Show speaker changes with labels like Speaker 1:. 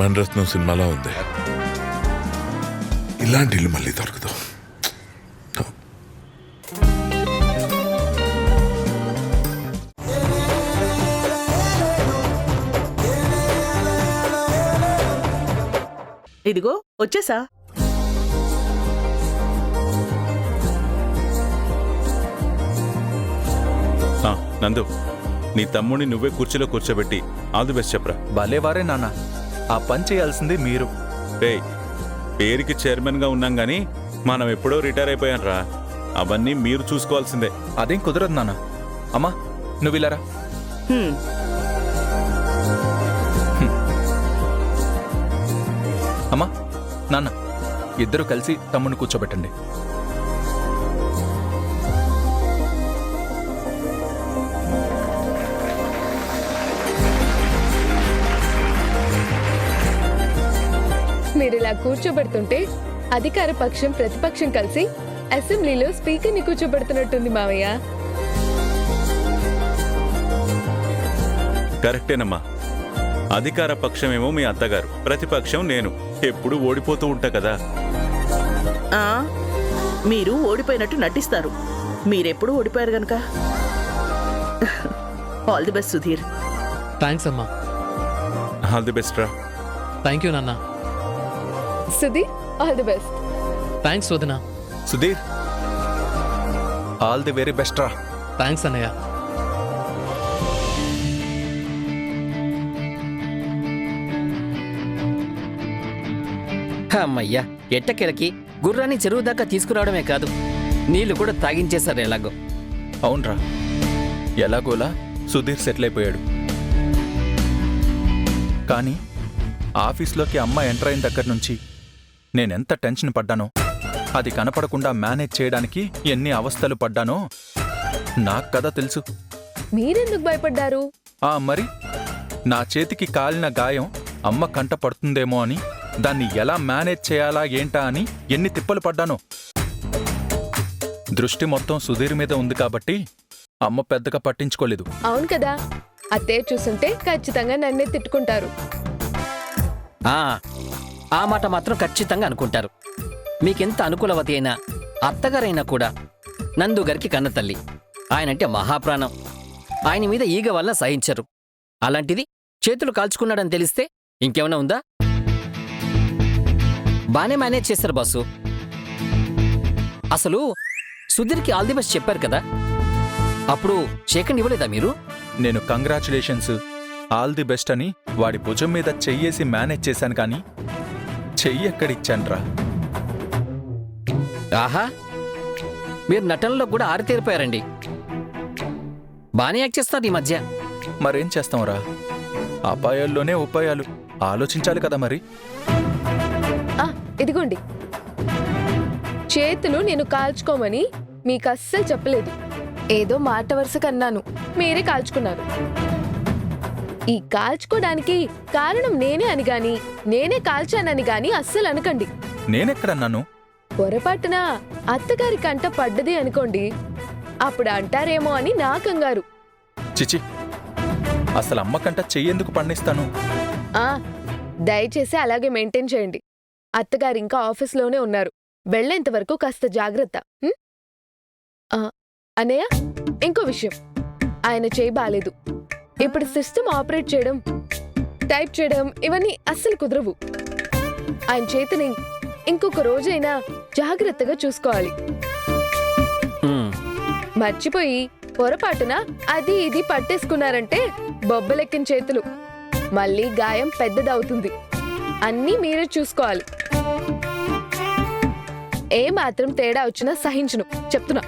Speaker 1: మణరత్నం సినిమాలో ఉంది. ఇలాంటి ఇల్లు మళ్ళీ దొరకదు.
Speaker 2: ఇదిగో వచ్చేసా.
Speaker 3: నందు, నీ తమ్ముడిని నువ్వే కుర్చీలో కూర్చోబెట్టి ఆల్ ది బెస్ట్ చెప్పరా.
Speaker 4: భలేవారే నాన్న, ఆ పని చేయాల్సింది మీరు.
Speaker 3: రే, పేరుకి చైర్మన్గా ఉన్నాం గానీ మనం ఎప్పుడో రిటైర్ అయిపోయాం రా. అవన్నీ మీరు చూసుకోవాల్సిందే.
Speaker 4: అదేం కుదరదు నాన్న. అమ్మా నువ్వు ఇలారా. అమ్మా నాన్న, ఇద్దరు కలిసి తమ్ముని కూర్చోబెట్టండి.
Speaker 5: మీరు ఇలా కూర్చోబెడుతుంటే అధికార పక్షం ప్రతిపక్షం కలిసి అసెంబ్లీలో స్పీకర్ని కూర్చోబెడుతున్నట్టుంది మావయ్య.
Speaker 3: కరెక్టేనమ్మా. అధికార పక్షమేమో మీ అత్తగారు, ప్రతిపక్షం నేను. ఎప్పుడు ఓడిపోతూ ఉంటా కదా.
Speaker 2: మీరు ఓడిపోయినట్టు నటిస్తారు. మీరెప్పుడు ఓడిపోయారు గనక. All the best Sudheer.
Speaker 6: Thanks అమ్మా.
Speaker 3: ఆల్ ది బెస్ట్ రా.
Speaker 6: థ్యాంక్ యూ నాన్న.
Speaker 5: Sudheer, all the best.
Speaker 6: Thanks వదినా.
Speaker 4: Sudheer, all the very best రా.
Speaker 6: థ్యాంక్స్ అన్నయ్య.
Speaker 7: అమ్మయ్యా, ఎట్టకెలకి గుర్రాన్ని చెరువు దాకా తీసుకురావడమే కాదు, నీళ్లు కూడా తాగించేశారు ఎలాగో.
Speaker 4: అవునరా, ఎలాగోలా సుధీర్ సెటిల్ అయిపోయాడు. కానీ ఆఫీస్లోకి అమ్మ ఎంటర్ అయిన దగ్గర నుంచి నేనెంత టెన్షన్ పడ్డానో, అది కనపడకుండా మేనేజ్ చేయడానికి ఎన్ని అవస్థలు పడ్డానో నాకు కదా తెలుసు.
Speaker 5: మీరెందుకు భయపడ్డారు?
Speaker 4: మరి నా చేతికి కాలిన గాయం అమ్మ కంట పడుతుందేమో అని, దాన్ని ఎలా మేనేజ్ చేయాలా ఏంటా అని ఎన్ని తిప్పలు పడ్డానో. దృష్టి మొత్తం సుధీర్ మీద ఉంది కాబట్టి అమ్మ పెద్దగా పట్టించుకోలేదు.
Speaker 5: అవును కదా, అత్తయ్య చూసుంటే ఖచ్చితంగా నన్నే తిట్టుకుంటారు.
Speaker 7: ఆ మాట మాత్రం ఖచ్చితంగా అనుకుంటారు. మీకెంత అనుకూలవతి అయినా అత్తగారైనా కూడా నందు గారికి కన్నతల్లి. ఆయనంటే మహాప్రాణం. ఆయన మీద ఈగ వల్ల సహించరు. అలాంటిది చేతులు కాల్చుకున్నాడని తెలిస్తే ఇంకేమైనా ఉందా? బానే మేనేజ్ చేశారు బాసు. అసలు సుధీర్కి ఆల్ ది బెస్ట్ చెప్పారు కదా, అప్పుడు షేకండ్ ఇవ్వలేదా మీరు?
Speaker 4: నేను కంగ్రాచులేషన్స్, ఆల్ ది బెస్ట్ అని వాడి భుజం మీద చెయ్యేసి మేనేజ్ చేశాను, కానీ చెయ్యి ఎక్కడిచ్చాన్రా.
Speaker 7: ఆహా, మీరు నటనలో కూడా ఆరితేరిపోయారండి. బానే యాక్ట్ చేస్తున్నారు ఈ మధ్య.
Speaker 4: మరేం చేస్తాంరా, అపాయాల్లోనే ఉపాయాలు. ఆలోచించాలి కదా మరి.
Speaker 5: ఇదిగోండి, చేతులు నేను కాల్చుకోమని మీకు అస్సలు చెప్పలేదు. ఏదో మాట వరుస కన్నాను, మీరే కాల్చుకున్నారు. ఈ కాల్చుకోవడానికి కారణం నేనే అని గాని, నేనే కాల్చానని గాని అస్సలు అనకండి.
Speaker 4: నేనెక్కడన్నాను?
Speaker 5: పొరపాటున అత్తగారి కంట పడ్డది అనుకోండి, అప్పుడు అంటారేమో అని నా కంగారు.
Speaker 4: చిచి, అసలు అమ్మకంట చెయ్యేందుకు పండిస్తాను?
Speaker 5: దయచేసి అలాగే మెయింటైన్ చేయండి. అత్తగారు ఇంకా ఆఫీస్లోనే ఉన్నారు. వెళ్లేంత వరకు కాస్త జాగ్రత్త. అన్నయ్య, ఇంకో విషయం, ఆయన చేయి బాలేదు. ఇప్పుడు సిస్టమ్ ఆపరేట్ చేయడం, టైప్ చేయడం ఇవన్నీ అస్సలు కుదరవు. ఆయన చేతిని ఇంకొక రోజైనా జాగ్రత్తగా చూసుకోవాలి. మర్చిపోయి పొరపాటున అది ఇది పట్టేసుకున్నారంటే బొబ్బలెక్కిన చేతులు, మళ్ళీ గాయం పెద్దదవుతుంది. అన్నీ మీరే చూసుకోవాలి. ఏ మాత్రం తేడా వచ్చినా సహించును, చెప్తున్నా.